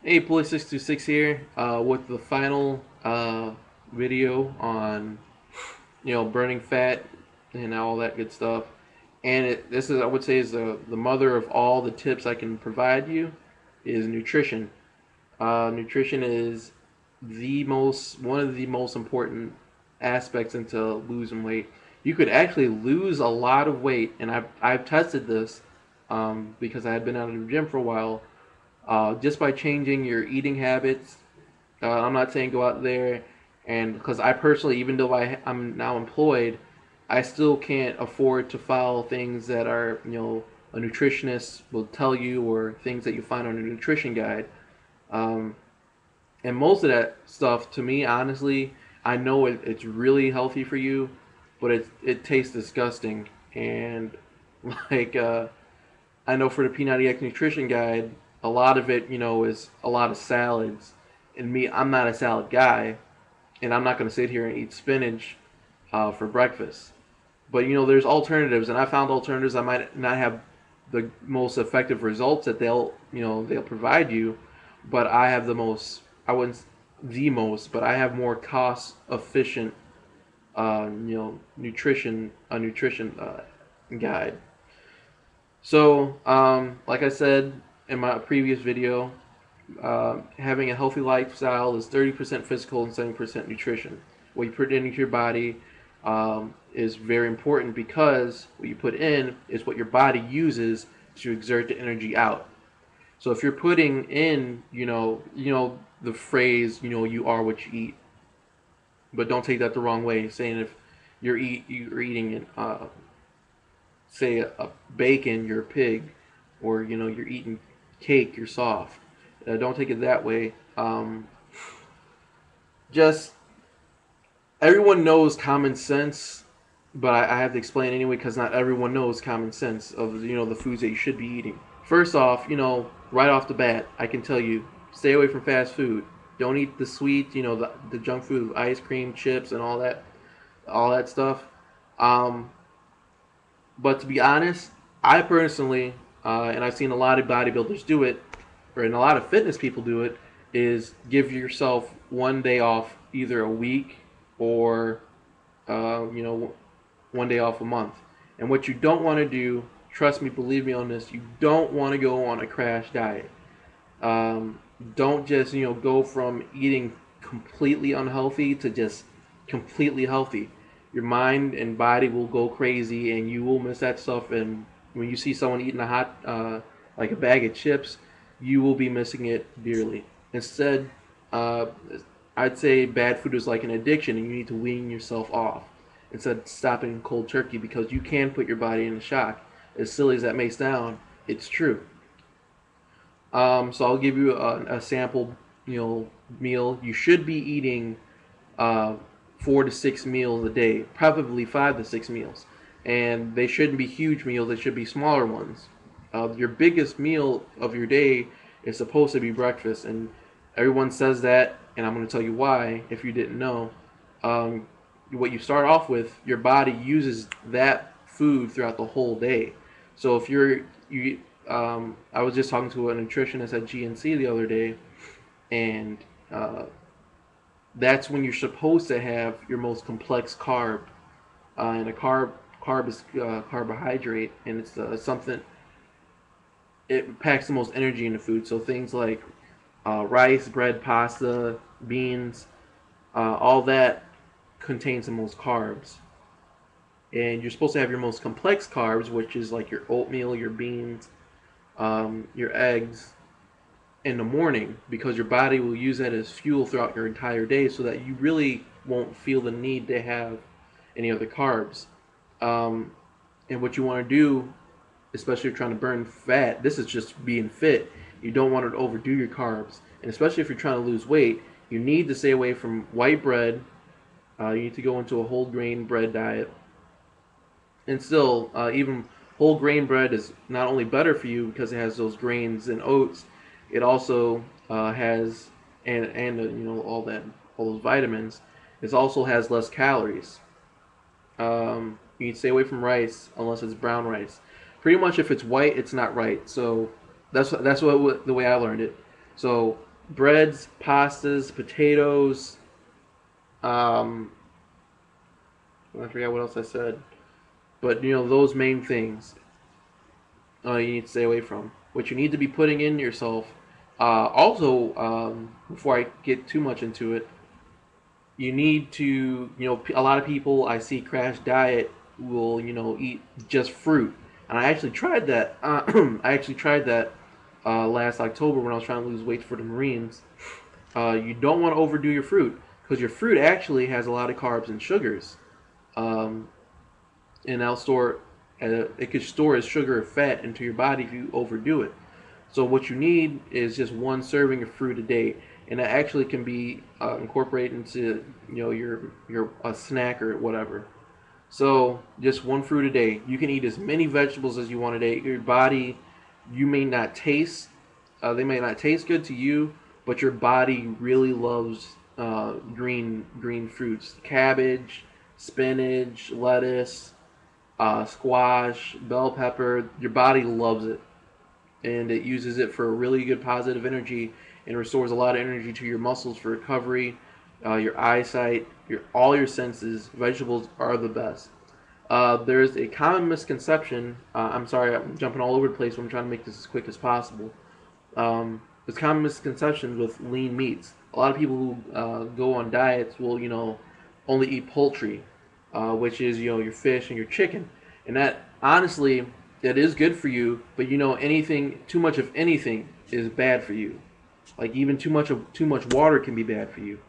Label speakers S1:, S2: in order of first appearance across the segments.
S1: Hey, Pulley626 here with the final video on burning fat and all that good stuff. And this is, I would say, is the mother of all the tips I can provide you is nutrition. Nutrition is one of the most important aspects into losing weight. You could actually lose a lot of weight, and I've tested this because I had been out of the gym for a while just by changing your eating habits. I'm not saying go out there and because I personally, even though I'm now employed, I still can't afford to follow things that are, a nutritionist will tell you or things that you find on a nutrition guide. Um, and most of that stuff, to me, honestly, I know it's really healthy for you, but it tastes disgusting. And like I know for the P90X nutrition guide, a lot of it, is a lot of salads. And me, I'm not a salad guy, and I'm not going to sit here and eat spinach for breakfast. But there's alternatives, and I found alternatives that might not have the most effective results that they'll provide you, but I have the most. I wouldn't the most, but I have more cost efficient, nutrition guide. So, like I said in my previous video, having a healthy lifestyle is 30% physical and 70% nutrition. What you put into your body is very important because what you put in is what your body uses to exert the energy out. So if you're putting in, the phrase, you are what you eat, but don't take that the wrong way. Saying if you're eating say a bacon, you're a pig, or you're eating cake, you're soft. Don't take it that way. Just everyone knows common sense, but I have to explain anyway because not everyone knows common sense of the foods that you should be eating. First off, right off the bat, I can tell you stay away from fast food. Don't eat the sweet, the junk food, ice cream, chips, and all that stuff. Um, But to be honest, I personally, and I've seen a lot of bodybuilders do it, or and a lot of fitness people do it, is give yourself one day off either a week or, uh, you know, one day off a month. And what you don't want to do, trust me, believe me on this, you don't want to go on a crash diet. Don't just go from eating completely unhealthy to just completely healthy. Your mind and body will go crazy, and you will miss that stuff. And when you see someone eating a hot, like a bag of chips, you will be missing it dearly. Instead, uh, I'd say bad food is like an addiction, and you need to wean yourself off instead of stopping cold turkey because you can put your body in shock. As silly as that may sound, it's true. So I'll give you a sample, meal. You should be eating uh, 4 to 6 meals a day, probably 5 to 6 meals, and they shouldn't be huge meals. They should be smaller ones. Your biggest meal of your day is supposed to be breakfast, and everyone says that, and I'm going to tell you why. If you didn't know, um, what you start off with, your body uses that food throughout the whole day. So if I was just talking to a nutritionist at GNC the other day, and that's when you're supposed to have your most complex carb. And a carb is carbohydrate, and it's something it packs the most energy in the food. So things like rice, bread, pasta, beans, all that contains the most carbs. And you're supposed to have your most complex carbs, which is like your oatmeal, your beans, your eggs, in the morning because your body will use that as fuel throughout your entire day so that you really won't feel the need to have any other carbs. Um, and what you want to do, especially if you're trying to burn fat, this is just being fit. You don't want to overdo your carbs. And especially if you're trying to lose weight, you need to stay away from white bread. You need to go into a whole grain bread diet. And still, even whole grain bread is not only better for you because it has those grains and oats, it also has and all those vitamins. It also has less calories. You need to stay away from rice unless it's brown rice. Pretty much, if it's white, it's not right. So that's what the way I learned it. So breads, pastas, potatoes. Um, I forgot what else I said, but those main things you need to stay away from. What you need to be putting in yourself. Also, before I get too much into it, you need to, a lot of people I see crash diet will, eat just fruit. And I actually tried that. I actually tried that last October when I was trying to lose weight for the Marines. You don't want to overdo your fruit because your fruit actually has a lot of carbs and sugars. Um, and it could store as sugar or fat into your body if you overdo it. So what you need is just one serving of fruit a day, and that actually can be incorporated into your a snack or whatever. So just one fruit a day. You can eat as many vegetables as you want a day. Your body, you may not taste, they may not taste good to you, but your body really loves green fruits, cabbage, spinach, lettuce, squash, bell pepper. Your body loves it, and it uses it for a really good positive energy and restores a lot of energy to your muscles for recovery, your eyesight, all your senses. Vegetables are the best. There's a common misconception. I'm sorry, I'm jumping all over the place. But I'm trying to make this as quick as possible. There's common misconceptions with lean meats. A lot of people who go on diets will, only eat poultry, which is your fish and your chicken, and that honestly that is good for you. But anything too much of anything is bad for you. Like even too much water can be bad for you.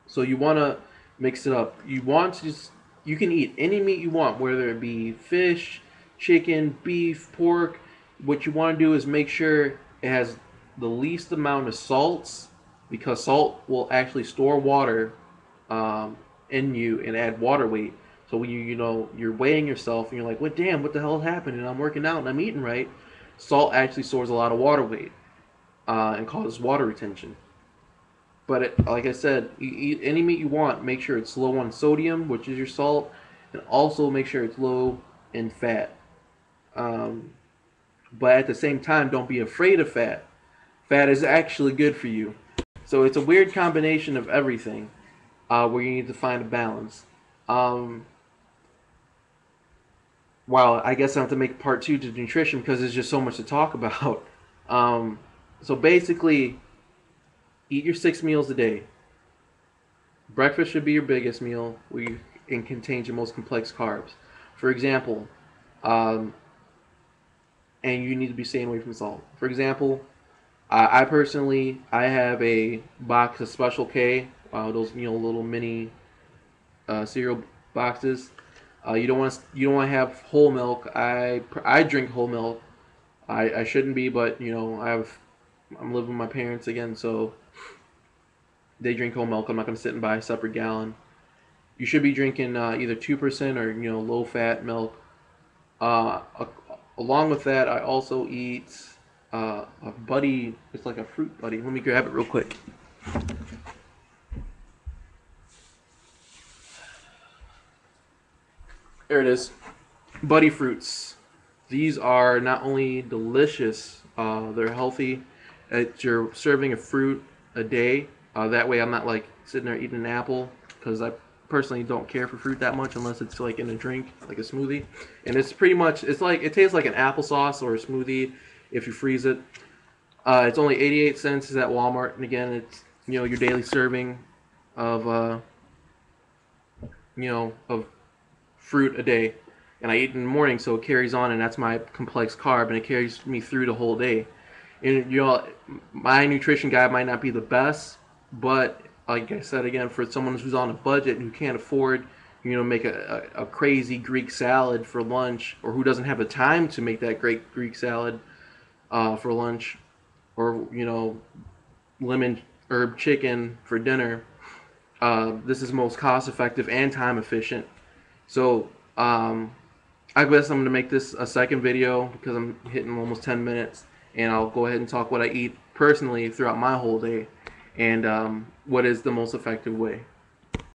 S1: So you want to mix it up. You can eat any meat you want, whether it be fish, chicken, beef, pork. What you want to do is make sure it has the least amount of salts, because salt will actually store water in you and add water weight. So when you're weighing yourself and you're like, "What damn? What the hell happened?" And I'm working out and I'm eating right. Salt actually stores a lot of water weight and causes water retention. But like I said, you eat any meat you want. Make sure it's low on sodium, which is your salt, and also make sure it's low in fat. Um, but at the same time, don't be afraid of fat. Fat is actually good for you. So it's a weird combination of everything where you need to find a balance. Um, Wow, I guess I have to make part two to nutrition because there's just so much to talk about. Um, so basically, eat your 6 meals a day. Breakfast should be your biggest meal, where you and contains your most complex carbs. For example, um, and you need to be staying away from salt. For example, I personally I have a box of Special K, those little mini cereal boxes. You don't want to have whole milk. I drink whole milk. I shouldn't be, but I'm living with my parents again, so they drink whole milk. I'm not going to sit and buy a separate gallon. You should be drinking either 2% or low fat milk. Along with that, I also eat a buddy. It's like a fruit buddy. Let me grab it real quick. There it is. Buddy fruits. These are not only delicious, they're healthy. You're serving a fruit a day. That way, I'm not like sitting there eating an apple because I personally don't care for fruit that much unless it's like in a drink, like a smoothie. And it's pretty much it tastes like an applesauce or a smoothie if you freeze it. It's only 88 cents. It's at Walmart, and again, it's your daily serving of of fruit a day, and I eat in the morning, so it carries on, and that's my complex carb, and it carries me through the whole day. And my nutrition guide might not be the best, but like I said again, for someone who's on a budget and who can't afford, make a crazy Greek salad for lunch, or who doesn't have the time to make that great Greek salad for lunch, or lemon herb chicken for dinner. This is most cost effective and time efficient. So I guess I'm going to make this a second video because I'm hitting almost 10 minutes, and I'll go ahead and talk what I eat personally throughout my whole day and what is the most effective way.